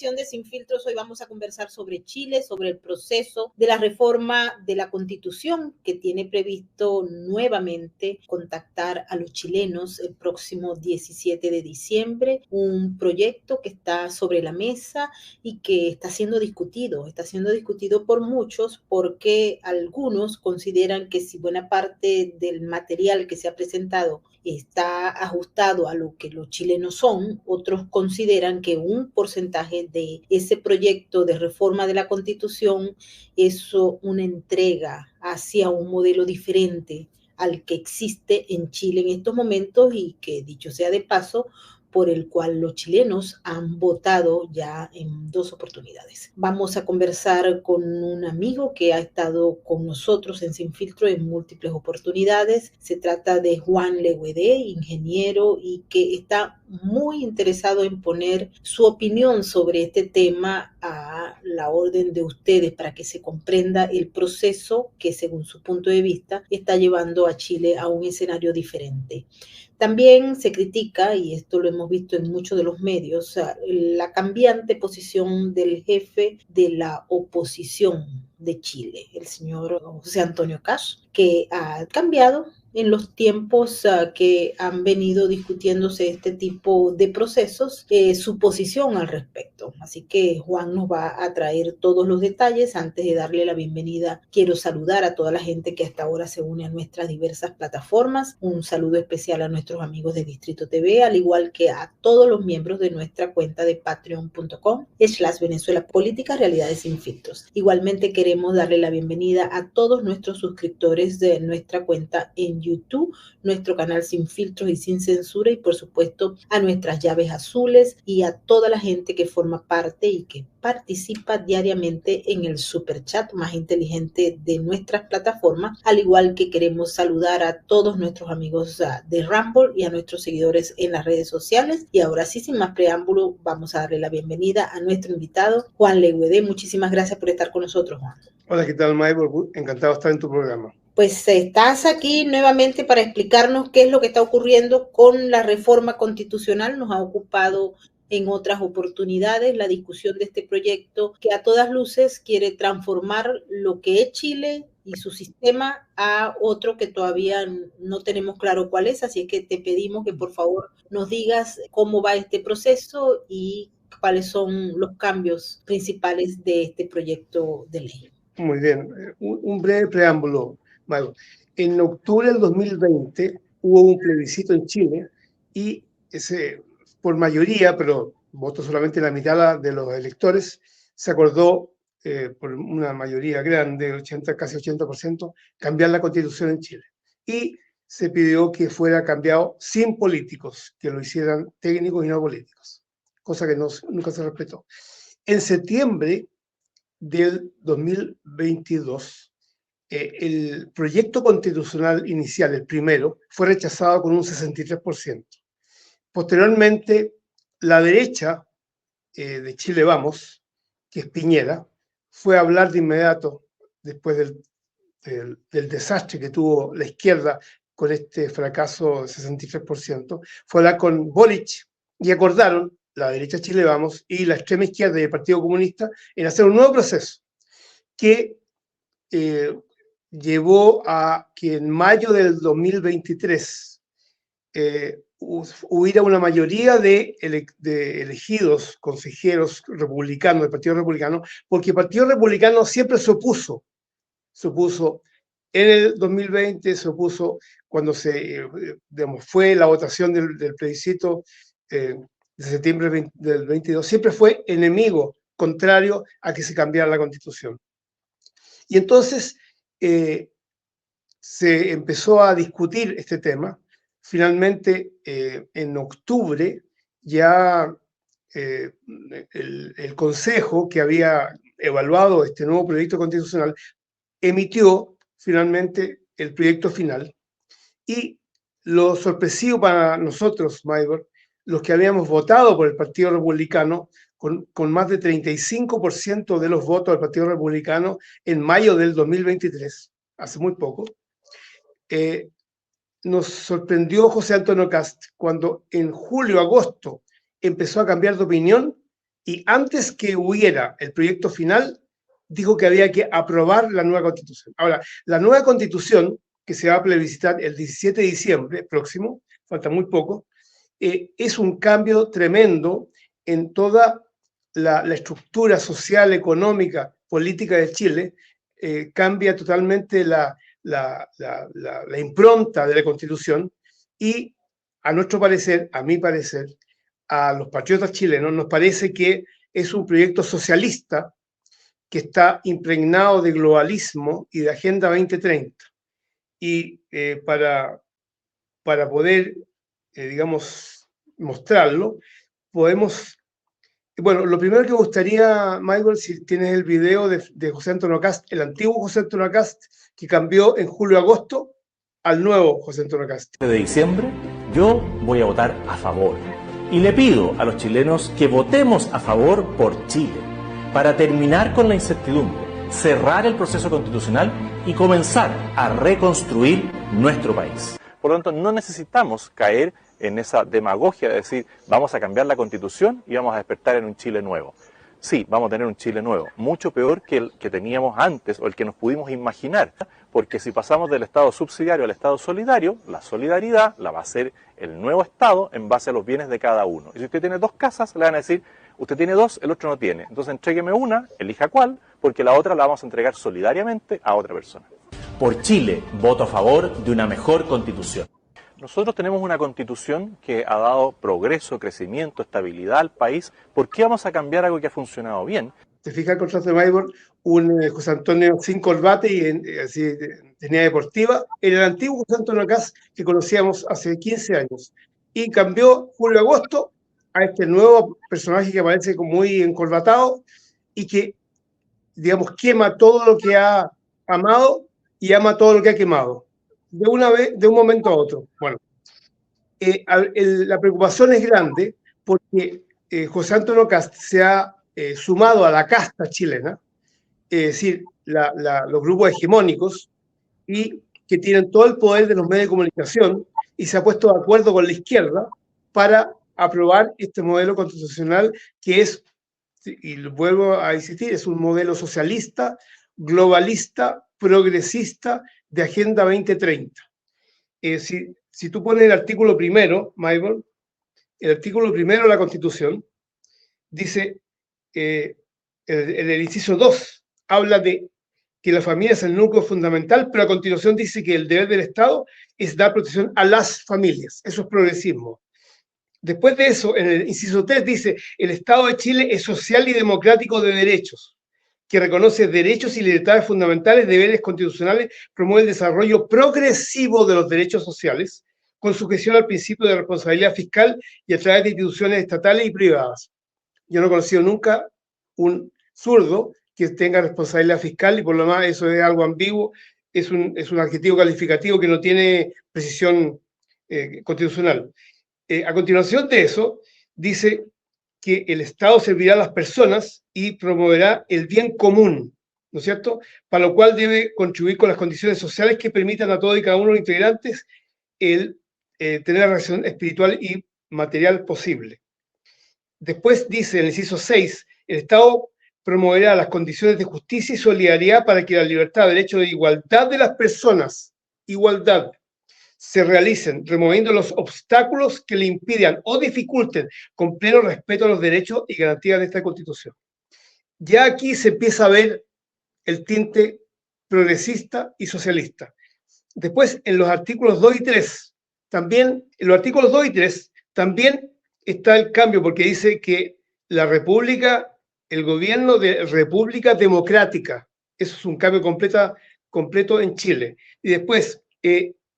edición de Sin Filtros. Hoy vamos a conversar sobre Chile, sobre el proceso de la reforma de la Constitución que tiene previsto nuevamente contactar a los chilenos el próximo 17 de diciembre. Un proyecto que está sobre la mesa y que está siendo discutido por muchos porque algunos consideran que si buena parte del material que se ha presentado está ajustado a lo que los chilenos son, otros consideran que un porcentaje de ese proyecto de reforma de la Constitución es una entrega hacia un modelo diferente al que existe en Chile en estos momentos y que, dicho sea de paso, por el cual los chilenos han votado ya en 2 oportunidades. Vamos a conversar con un amigo que ha estado con nosotros en Sin Filtro en múltiples oportunidades. Se trata de Juan Legüedé, ingeniero, y que está muy interesado en poner su opinión sobre este tema a la orden de ustedes para que se comprenda el proceso que, según su punto de vista, está llevando a Chile a un escenario diferente. También se critica, y esto lo hemos visto en muchos de los medios, la cambiante posición del jefe de la oposición de Chile, el señor José Antonio Kast, que ha cambiado en los tiempos que han venido discutiéndose este tipo de procesos, su posición al respecto. Así que Juan nos va a traer todos los detalles. Antes de darle la bienvenida, quiero saludar a toda la gente que hasta ahora se une a nuestras diversas plataformas. Un saludo especial a nuestros amigos de Distrito TV, al igual que a todos los miembros de nuestra cuenta de patreon.com/Venezuela Política, Realidades Sin Filtros. Igualmente queremos darle la bienvenida a todos nuestros suscriptores de nuestra cuenta en YouTube, nuestro canal Sin Filtros y Sin Censura, y por supuesto a nuestras llaves azules y a toda la gente que forma parte y que participa diariamente en el super chat más inteligente de nuestras plataformas, al igual que queremos saludar a todos nuestros amigos de Rumble y a nuestros seguidores en las redes sociales. Y ahora sí, sin más preámbulo, vamos a darle la bienvenida a nuestro invitado, Juan Legüedé. Muchísimas gracias por estar con nosotros, Juan. Hola, ¿qué tal, Maybor? Encantado de estar en tu programa. Pues estás aquí nuevamente para explicarnos qué es lo que está ocurriendo con la reforma constitucional. Nos ha ocupado en otras oportunidades la discusión de este proyecto que a todas luces quiere transformar lo que es Chile y su sistema a otro que todavía no tenemos claro cuál es. Así es que te pedimos que por favor nos digas cómo va este proceso y cuáles son los cambios principales de este proyecto de ley. Muy bien, un breve preámbulo, Maybor. En octubre del 2020 hubo un plebiscito en Chile y por mayoría, pero votó solamente la mitad de los electores, se acordó por una mayoría grande, casi 80%, cambiar la Constitución en Chile. Y se pidió que fuera cambiado sin políticos, que lo hicieran técnicos y no políticos, cosa que nunca se respetó. En septiembre del 2022, el proyecto constitucional inicial, el primero, fue rechazado con un 63%. Posteriormente, la derecha de Chile Vamos, que es Piñera, fue a hablar de inmediato, después del desastre que tuvo la izquierda con este fracaso del 63%, fue a hablar con Boric y acordaron, la derecha de Chile Vamos y la extrema izquierda y el Partido Comunista, en hacer un nuevo proceso que llevó a que en mayo del 2023 hubiera una mayoría de elegidos consejeros republicanos, del Partido Republicano, porque el Partido Republicano siempre se opuso en el 2020, se opuso cuando fue la votación del plebiscito de septiembre del 22, siempre fue enemigo, contrario a que se cambiara la Constitución. Y entonces se empezó a discutir este tema. Finalmente, en octubre, ya el Consejo, que había evaluado este nuevo proyecto constitucional, emitió finalmente el proyecto final. Y lo sorpresivo para nosotros, Maybor, los que habíamos votado por el Partido Republicano, con más de 35% de los votos del Partido Republicano en mayo del 2023, hace muy poco, nos sorprendió José Antonio Kast cuando en julio, agosto, empezó a cambiar de opinión y antes que hubiera el proyecto final, dijo que había que aprobar la nueva Constitución. Ahora, la nueva Constitución, que se va a plebiscitar el 17 de diciembre próximo, falta muy poco, es un cambio tremendo en toda la estructura social, económica, política de Chile. Cambia totalmente la impronta de la Constitución y, a nuestro parecer, a mi parecer, a los patriotas chilenos, nos parece que es un proyecto socialista que está impregnado de globalismo y de Agenda 2030. Y para poder, digamos, mostrarlo, podemos... Bueno, lo primero que me gustaría, Michael, si tienes el video de José Antonio Cast, el antiguo José Antonio Cast, que cambió en julio-agosto al nuevo José Antonio Cast. De diciembre, yo voy a votar a favor. Y le pido a los chilenos que votemos a favor por Chile, para terminar con la incertidumbre, cerrar el proceso constitucional y comenzar a reconstruir nuestro país. Por lo tanto, no necesitamos caer en esa demagogia de decir vamos a cambiar la Constitución y vamos a despertar en un Chile nuevo. Sí, vamos a tener un Chile nuevo, mucho peor que el que teníamos antes o el que nos pudimos imaginar, porque si pasamos del Estado subsidiario al Estado solidario, la solidaridad la va a hacer el nuevo Estado en base a los bienes de cada uno. Y si usted tiene dos casas, le van a decir, usted tiene dos, el otro no tiene. Entonces entrégueme una, elija cuál, porque la otra la vamos a entregar solidariamente a otra persona. Por Chile, voto a favor de una mejor Constitución. Nosotros tenemos una Constitución que ha dado progreso, crecimiento, estabilidad al país. ¿Por qué vamos a cambiar algo que ha funcionado bien? Te fijas el contrato de Maybor, un José Antonio sin corbate y así tenía deportiva, era el antiguo José Antonio Cast que conocíamos hace 15 años. Y cambió julio-agosto a este nuevo personaje que aparece como muy encorbatado y que, digamos, quema todo lo que ha amado y ama todo lo que ha quemado. De una vez, de un momento a otro. Bueno, la preocupación es grande porque José Antonio Cast se ha sumado a la casta chilena, es decir, los grupos hegemónicos, y que tienen todo el poder de los medios de comunicación, y se ha puesto de acuerdo con la izquierda para aprobar este modelo constitucional que es, y vuelvo a insistir, es un modelo socialista, globalista, progresista, de Agenda 2030. Si tú pones el artículo primero, Maybor, el artículo primero de la Constitución, dice, en el inciso 2, habla de que la familia es el núcleo fundamental, pero a continuación dice que el deber del Estado es dar protección a las familias. Eso es progresismo. Después de eso, en el inciso 3 dice, el Estado de Chile es social y democrático de derechos, que reconoce derechos y libertades fundamentales, deberes constitucionales, promueve el desarrollo progresivo de los derechos sociales, con sujeción al principio de responsabilidad fiscal y a través de instituciones estatales y privadas. Yo no he conocido nunca un zurdo que tenga responsabilidad fiscal y por lo demás eso es algo ambiguo, es un adjetivo calificativo que no tiene precisión constitucional. A continuación de eso, dice que el Estado servirá a las personas y promoverá el bien común, ¿no es cierto? Para lo cual debe contribuir con las condiciones sociales que permitan a todos y cada uno de los integrantes el tener la relación espiritual y material posible. Después dice en el inciso 6, el Estado promoverá las condiciones de justicia y solidaridad para que la libertad, derecho de igualdad de las personas, igualdad, se realicen, removiendo los obstáculos que le impidan o dificulten con pleno respeto a los derechos y garantías de esta Constitución. Ya aquí se empieza a ver el tinte progresista y socialista. Después, en los artículos 2 y 3, también, en los artículos 2 y 3, también está el cambio, porque dice que la República, el gobierno de República Democrática, eso es un cambio completo en Chile. Y después,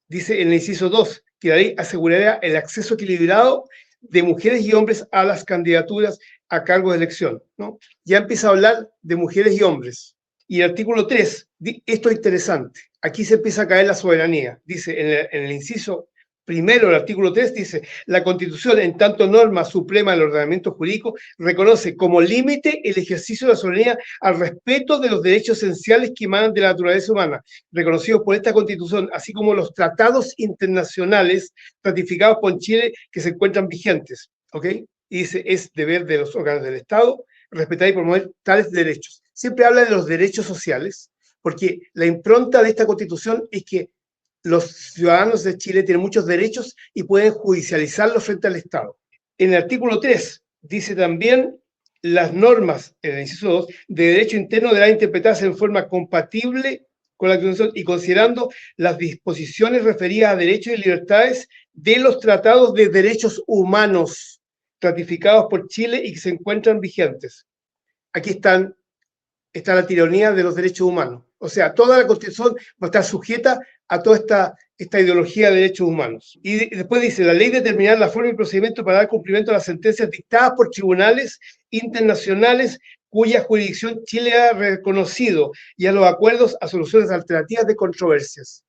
dice en el inciso 2 que la ley asegurará el acceso equilibrado de mujeres y hombres a las candidaturas a cargo de elección, ¿no? Ya empieza a hablar de mujeres y hombres. Y el artículo 3, esto es interesante, aquí se empieza a caer la soberanía. Dice en el inciso primero, el artículo 3 dice, la Constitución, en tanto norma suprema del ordenamiento jurídico, reconoce como límite el ejercicio de la soberanía al respeto de los derechos esenciales que emanan de la naturaleza humana, reconocidos por esta Constitución, así como los tratados internacionales ratificados por Chile que se encuentran vigentes. ¿Ok? y dice, es deber de los órganos del Estado respetar y promover tales derechos. Siempre habla de los derechos sociales, porque la impronta de esta Constitución es que los ciudadanos de Chile tienen muchos derechos y pueden judicializarlos frente al Estado. En el artículo 3 dice también las normas, en el inciso 2, de derecho interno deberán interpretarse en forma compatible con la Constitución y considerando las disposiciones referidas a derechos y libertades de los tratados de derechos humanos ratificados por Chile y que se encuentran vigentes. Aquí está la tiranía de los derechos humanos. O sea, toda la Constitución va a estar sujeta a toda esta ideología de derechos humanos. Y después dice, la ley determinará la forma y procedimiento para dar cumplimiento a las sentencias dictadas por tribunales internacionales cuya jurisdicción Chile ha reconocido y a los acuerdos a soluciones alternativas de controversias.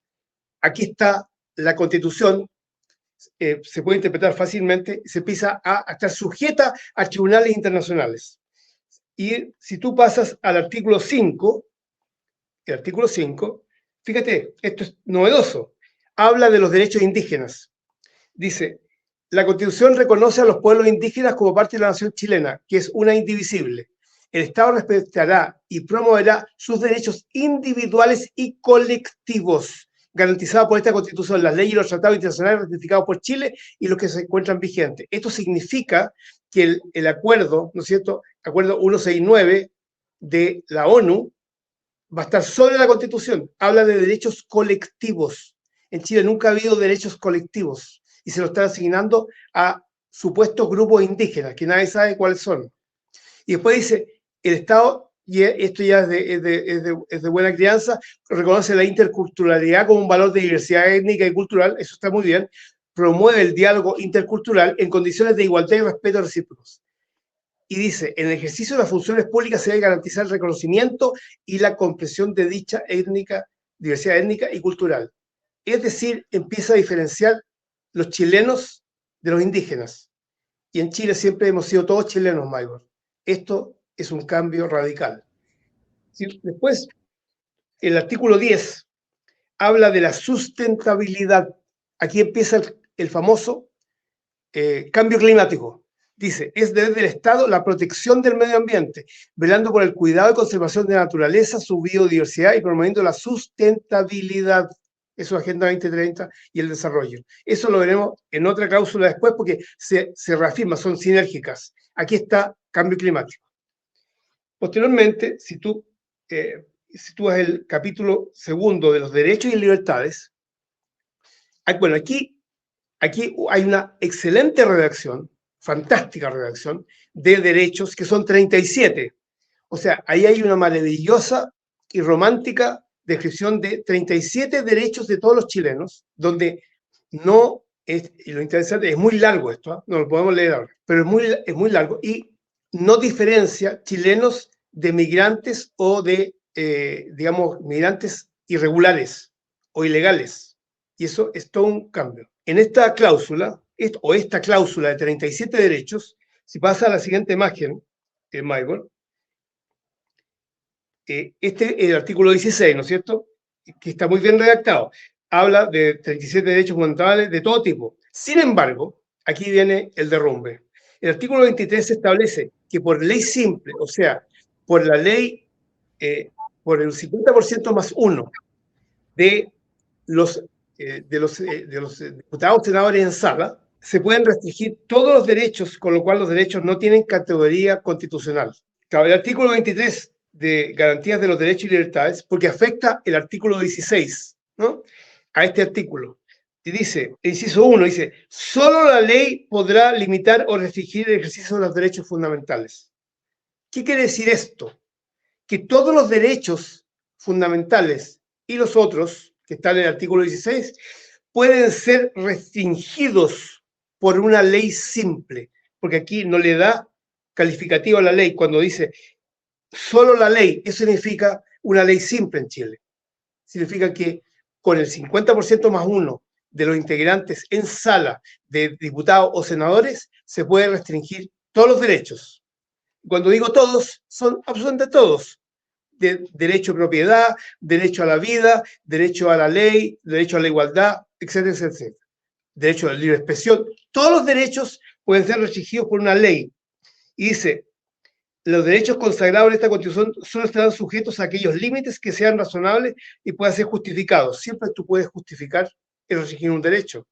Aquí está la Constitución, se puede interpretar fácilmente, se empieza a estar sujeta a tribunales internacionales. Y si tú pasas al artículo 5, el artículo 5, fíjate, esto es novedoso, habla de los derechos indígenas. Dice, la Constitución reconoce a los pueblos indígenas como parte de la nación chilena, que es una indivisible. El Estado respetará y promoverá sus derechos individuales y colectivos, garantizados por esta Constitución, las leyes y los tratados internacionales ratificados por Chile y los que se encuentran vigentes. Esto significa que el acuerdo, ¿no es cierto?, acuerdo 169 de la ONU, va a estar sobre la Constitución. Habla de derechos colectivos. En Chile nunca ha habido derechos colectivos y se lo están asignando a supuestos grupos indígenas, que nadie sabe cuáles son. Y después dice, el Estado, y esto ya es de buena crianza, reconoce la interculturalidad como un valor de diversidad étnica y cultural, eso está muy bien, promueve el diálogo intercultural en condiciones de igualdad y respeto recíprocos. Y dice, en el ejercicio de las funciones públicas se debe garantizar el reconocimiento y la comprensión de dicha diversidad étnica y cultural. Es decir, empieza a diferenciar los chilenos de los indígenas. Y en Chile siempre hemos sido todos chilenos, Mayor. Esto es un cambio radical. Después, el artículo 10 habla de la sustentabilidad. Aquí empieza el famoso cambio climático. Dice, es deber del Estado la protección del medio ambiente, velando por el cuidado y conservación de la naturaleza, su biodiversidad y promoviendo la sustentabilidad. Eso es Agenda 2030 y el desarrollo. Eso lo veremos en otra cláusula después porque se reafirma, son sinérgicas. Aquí está cambio climático. Posteriormente, si tú ves el capítulo 2 de los derechos y libertades, bueno, aquí hay una excelente redacción, fantástica redacción, de derechos que son 37. O sea, ahí hay una maravillosa y romántica descripción de 37 derechos de todos los chilenos, donde no es, y lo interesante, es muy largo esto, ¿eh? No lo podemos leer ahora, pero es muy largo y no diferencia chilenos de migrantes o de, digamos, migrantes irregulares o ilegales. Y eso es todo un cambio. En esta cláusula, esta cláusula de 37 derechos, si pasa a la siguiente imagen, Michael, este es el artículo 16, ¿no es cierto? Que está muy bien redactado. Habla de 37 derechos fundamentales de todo tipo. Sin embargo, aquí viene el derrumbe. El artículo 23 establece que por ley simple, o sea, por la ley, por el 50% más uno de los diputados, senadores en sala, se pueden restringir todos los derechos, con lo cual los derechos no tienen categoría constitucional. El artículo 23 de garantías de los derechos y libertades, porque afecta el artículo 16, ¿no?, a este artículo. Y dice, el inciso 1, dice, solo la ley podrá limitar o restringir el ejercicio de los derechos fundamentales. ¿Qué quiere decir esto? Que todos los derechos fundamentales y los otros, que están en el artículo 16, pueden ser restringidos por una ley simple, porque aquí no le da calificativo a la ley cuando dice solo la ley. Eso significa una ley simple en Chile. Significa que con el 50% más uno de los integrantes en sala de diputados o senadores se puede restringir todos los derechos. Cuando digo todos, son absolutamente todos. Derecho a propiedad, derecho a la vida, derecho a la ley, derecho a la igualdad, etcétera, etcétera. Derecho a la libre expresión. Todos los derechos pueden ser restringidos por una ley. Y dice, los derechos consagrados en esta Constitución solo estarán sujetos a aquellos límites que sean razonables y puedan ser justificados. Siempre tú puedes justificar el restringir un derecho.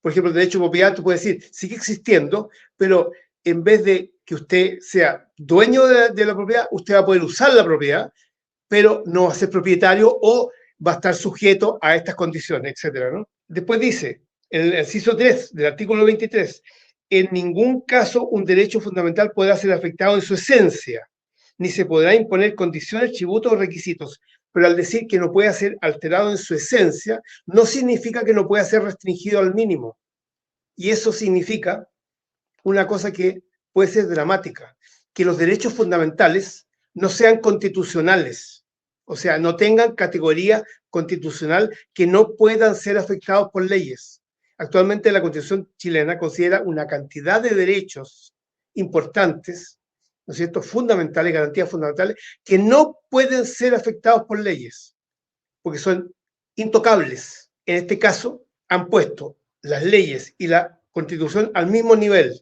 Por ejemplo, el derecho de propiedad, tú puedes decir, sigue existiendo, pero en vez de que usted sea dueño de la propiedad, usted va a poder usar la propiedad, pero no va a ser propietario o va a estar sujeto a estas condiciones, etcétera, ¿no? Después dice, el inciso 3 del artículo 23, en ningún caso un derecho fundamental podrá ser afectado en su esencia, ni se podrá imponer condiciones, tributos o requisitos. Pero al decir que no puede ser alterado en su esencia, no significa que no pueda ser restringido al mínimo. Y eso significa una cosa que puede ser dramática, que los derechos fundamentales no sean constitucionales, o sea, no tengan categoría constitucional, que no puedan ser afectados por leyes. Actualmente la Constitución chilena considera una cantidad de derechos importantes, ¿no es cierto?, fundamentales, garantías fundamentales, que no pueden ser afectados por leyes, porque son intocables. En este caso, han puesto las leyes y la Constitución al mismo nivel,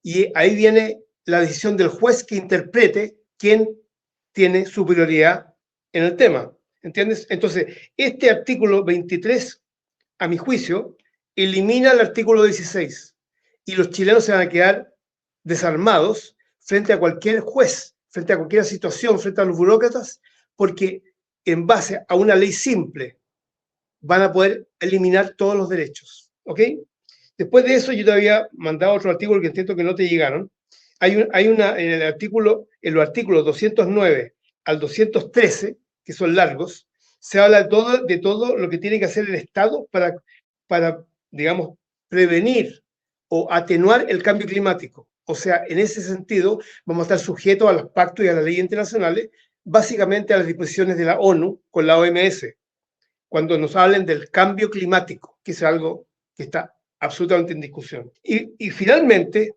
y ahí viene la decisión del juez que interprete quién tiene superioridad en el tema, ¿entiendes? Entonces, este artículo 23, a mi juicio, elimina el artículo 16, y los chilenos se van a quedar desarmados frente a cualquier juez, frente a cualquier situación, frente a los burócratas, porque en base a una ley simple van a poder eliminar todos los derechos, ¿ok? Después de eso yo te había mandado otro artículo que entiendo que no te llegaron. Hay una en los artículos 209 al 213, que son largos, se habla de todo lo que tiene que hacer el Estado para, digamos, prevenir o atenuar el cambio climático. O sea, en ese sentido, vamos a estar sujetos a los pactos y a las leyes internacionales, básicamente a las disposiciones de la ONU con la OMS, cuando nos hablen del cambio climático, que es algo que está absolutamente en discusión. Y finalmente,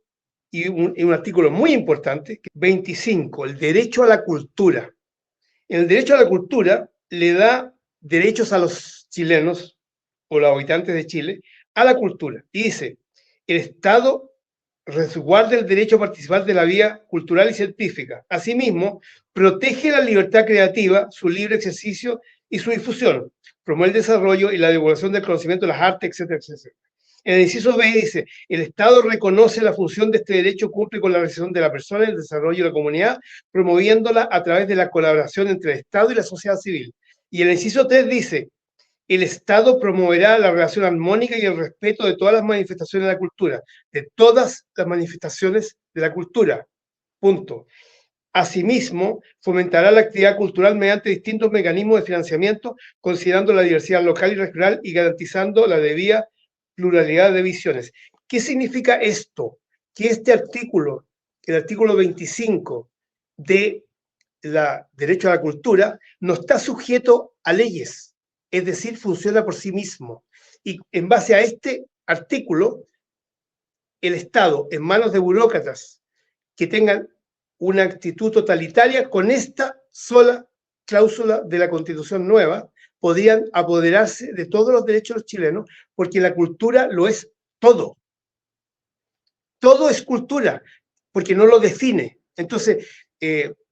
y un artículo muy importante, 25, el derecho a la cultura. El derecho a la cultura le da derechos a los chilenos o los habitantes de Chile a la cultura. Y dice, el Estado resguarda el derecho a participar de la vida cultural y científica. Asimismo, protege la libertad creativa, su libre ejercicio y su difusión. Promueve el desarrollo y la divulgación del conocimiento de las artes, etcétera, etcétera. En el inciso B dice, el Estado reconoce la función de este derecho, cumple con la realización de la persona y el desarrollo de la comunidad, promoviéndola a través de la colaboración entre el Estado y la sociedad civil. Y el inciso 3 dice, el Estado promoverá la relación armónica y el respeto de todas las manifestaciones de la cultura, de todas las manifestaciones de la cultura. Punto. Asimismo, fomentará la actividad cultural mediante distintos mecanismos de financiamiento, considerando la diversidad local y regional y garantizando la debida pluralidad de visiones. ¿Qué significa esto? Que este artículo, el artículo 25 de la derecho a la cultura, no está sujeto a leyes, es decir, funciona por sí mismo. Y en base a este artículo, el Estado, en manos de burócratas que tengan una actitud totalitaria, con esta sola cláusula de la Constitución nueva, podrían apoderarse de todos los derechos de los chilenos, porque la cultura lo es todo. Todo es cultura, porque no lo define. Entonces,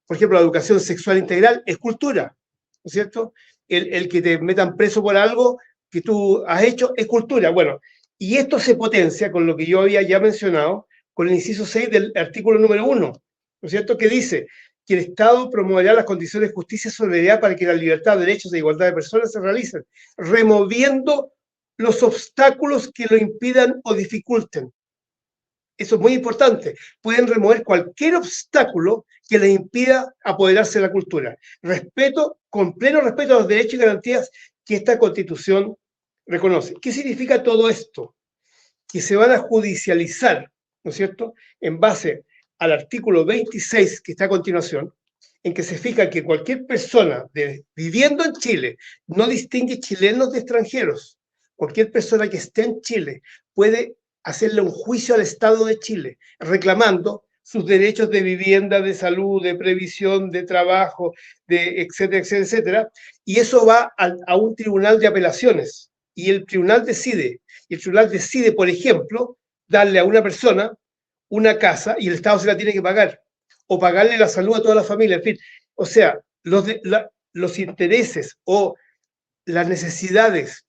por ejemplo, la educación sexual integral es cultura, ¿no es cierto? El que te metan preso por algo que tú has hecho es cultura. Bueno, y esto se potencia con lo que yo había ya mencionado, con el inciso 6 del artículo número 1, ¿no es cierto? Que dice que el Estado promoverá las condiciones de justicia y solidaridad para que la libertad, derechos e igualdad de personas se realicen, removiendo los obstáculos que lo impidan o dificulten. Eso es muy importante. Pueden remover cualquier obstáculo que les impida apoderarse de la cultura. Respeto, con pleno respeto a los derechos y garantías que esta Constitución reconoce. ¿Qué significa todo esto? Que se van a judicializar, ¿no es cierto?, en base al artículo 26 que está a continuación, en que se fija que cualquier persona viviendo en Chile no distingue chilenos de extranjeros. Cualquier persona que esté en Chile puede hacerle un juicio al Estado de Chile, reclamando sus derechos de vivienda, de salud, de previsión, de trabajo, de etcétera, etcétera, etcétera. Y eso va a un tribunal de apelaciones. Y el tribunal decide, por ejemplo, darle a una persona una casa y el Estado se la tiene que pagar, o pagarle la salud a toda la familia, en fin. O sea, los intereses o las necesidades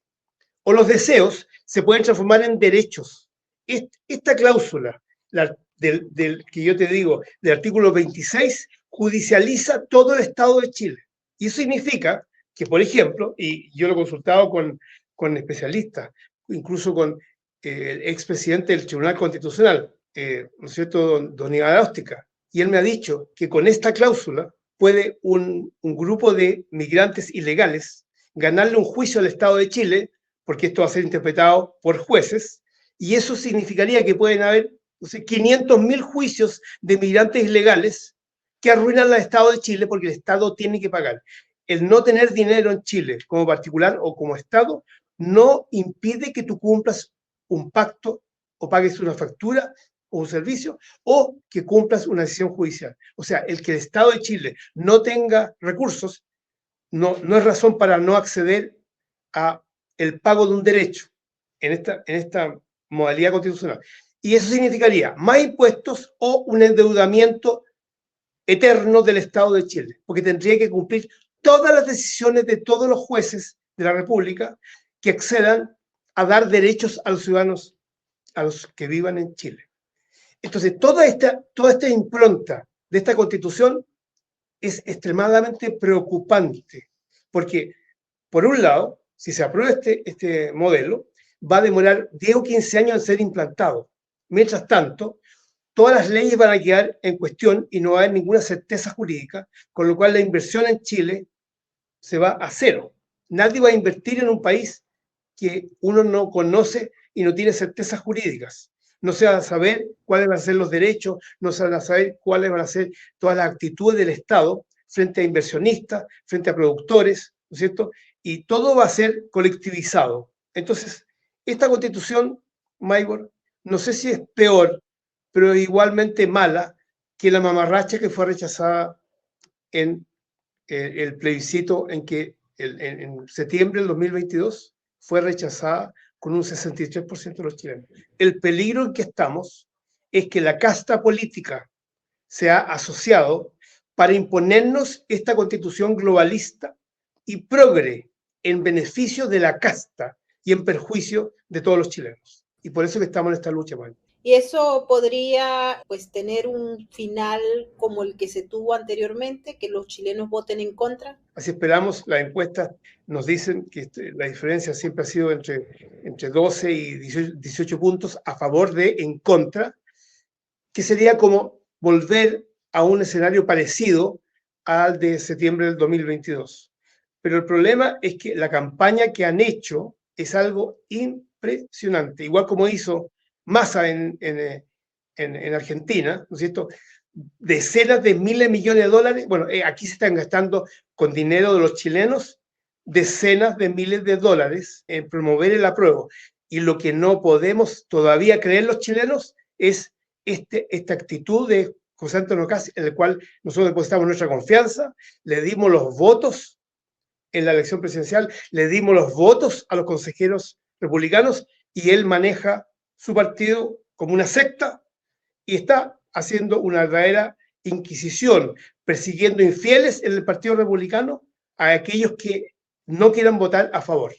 o los deseos se pueden transformar en derechos. Esta cláusula del que yo te digo, del artículo 26, judicializa todo el Estado de Chile. Y eso significa que, por ejemplo, y yo lo he consultado con especialistas, incluso con el expresidente del Tribunal Constitucional, ¿no es cierto?, don Iván Áustica, y él me ha dicho que con esta cláusula puede un grupo de migrantes ilegales ganarle un juicio al Estado de Chile, porque esto va a ser interpretado por jueces, y eso significaría que pueden haber, no sé, 500.000 juicios de migrantes ilegales que arruinan al Estado de Chile porque el Estado tiene que pagar. El no tener dinero en Chile como particular o como Estado no impide que tú cumplas un pacto o pagues una factura o un servicio o que cumplas una decisión judicial. O sea, el que el Estado de Chile no tenga recursos no es razón para no acceder a el pago de un derecho en esta modalidad constitucional. Y eso significaría más impuestos o un endeudamiento eterno del Estado de Chile, porque tendría que cumplir todas las decisiones de todos los jueces de la República que accedan a dar derechos a los ciudadanos, a los que vivan en Chile. Entonces, toda esta impronta de esta Constitución es extremadamente preocupante, porque, por un lado, si se aprueba este modelo, va a demorar 10 o 15 años en ser implantado. Mientras tanto, todas las leyes van a quedar en cuestión y no va a haber ninguna certeza jurídica, con lo cual la inversión en Chile se va a cero. Nadie va a invertir en un país que uno no conoce y no tiene certezas jurídicas. No se van a saber cuáles van a ser los derechos, no se van a saber cuáles van a ser todas las actitudes del Estado frente a inversionistas, frente a productores, ¿no es cierto? Y todo va a ser colectivizado. Entonces, esta Constitución, Maybor, no sé si es peor, pero igualmente mala que la mamarracha que fue rechazada en el plebiscito en que en septiembre del 2022 fue rechazada con un 63% de los chilenos. El peligro en que estamos es que la casta política se ha asociado para imponernos esta constitución globalista y progre en beneficio de la casta y en perjuicio de todos los chilenos. Y por eso que estamos en esta lucha, Manuel. Y eso podría, pues, tener un final como el que se tuvo anteriormente, que los chilenos voten en contra. Así esperamos. Las encuestas nos dicen que la diferencia siempre ha sido entre 12 y 18 puntos a favor de en contra, que sería como volver a un escenario parecido al de septiembre del 2022. Pero el problema es que la campaña que han hecho es algo impresionante, igual como hizo Massa en Argentina, ¿no es cierto? Decenas de miles de millones de dólares. Bueno, aquí se están gastando con dinero de los chilenos decenas de miles de dólares en promover el apruebo. Y lo que no podemos todavía creer los chilenos es esta actitud de José Antonio Kast, en el cual nosotros depositamos nuestra confianza, le dimos los votos en la elección presidencial, le dimos los votos a los consejeros republicanos y él maneja su partido como una secta y está haciendo una verdadera inquisición, persiguiendo infieles en el Partido Republicano a aquellos que no quieran votar a favor.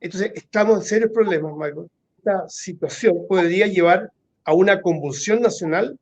Entonces, estamos en serios problemas, Michael. Esta situación podría llevar a una convulsión nacional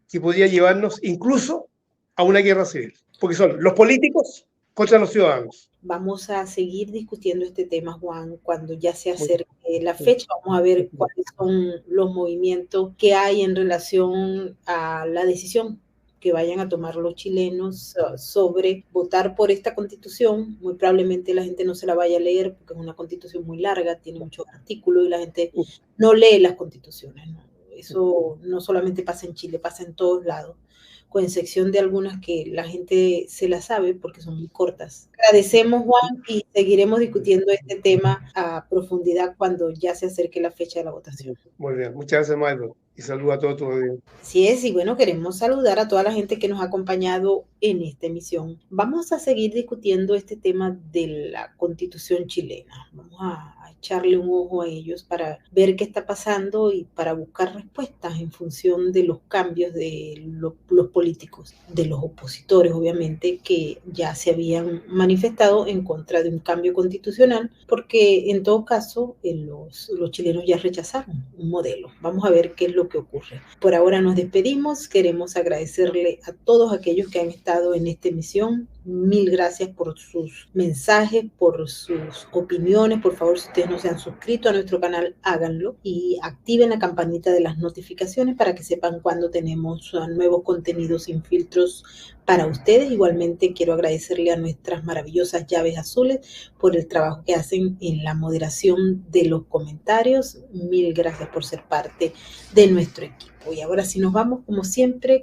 que podría llevarnos incluso a una guerra civil, porque son los políticos contra los ciudadanos. Vamos a seguir discutiendo este tema, Juan, cuando ya se acerque la fecha. Vamos a ver cuáles son los movimientos que hay en relación a la decisión que vayan a tomar los chilenos sobre votar por esta constitución. Muy probablemente la gente no se la vaya a leer porque es una constitución muy larga, tiene muchos artículos y la gente no lee las constituciones, ¿no? Eso no solamente pasa en Chile, pasa en todos lados, con excepción de algunas que la gente se las sabe porque son muy cortas. Agradecemos, Juan, y seguiremos discutiendo este tema a profundidad cuando ya se acerque la fecha de la votación. Muy bien, muchas gracias, Maybor. y saludo a todos tus audiencias. Así es, y bueno, queremos saludar a toda la gente que nos ha acompañado en esta emisión. Vamos a seguir discutiendo este tema de la Constitución chilena. Vamos a echarle un ojo a ellos para ver qué está pasando y para buscar respuestas en función de los cambios de los políticos, de los opositores, obviamente, que ya se habían manifestado en contra de un cambio constitucional, porque en todo caso los chilenos ya rechazaron un modelo. Vamos a ver qué es lo que ocurre. Por ahora nos despedimos. Queremos agradecerle a todos aquellos que han estado en esta emisión. Mil gracias por sus mensajes, por sus opiniones. Por favor, si ustedes no se han suscrito a nuestro canal, háganlo y activen la campanita de las notificaciones para que sepan cuando tenemos nuevos contenidos sin filtros para ustedes. Igualmente quiero agradecerle a nuestras maravillosas llaves azules por el trabajo que hacen en la moderación de los comentarios. Mil gracias por ser parte de nuestro equipo. Y ahora sí nos vamos, como siempre,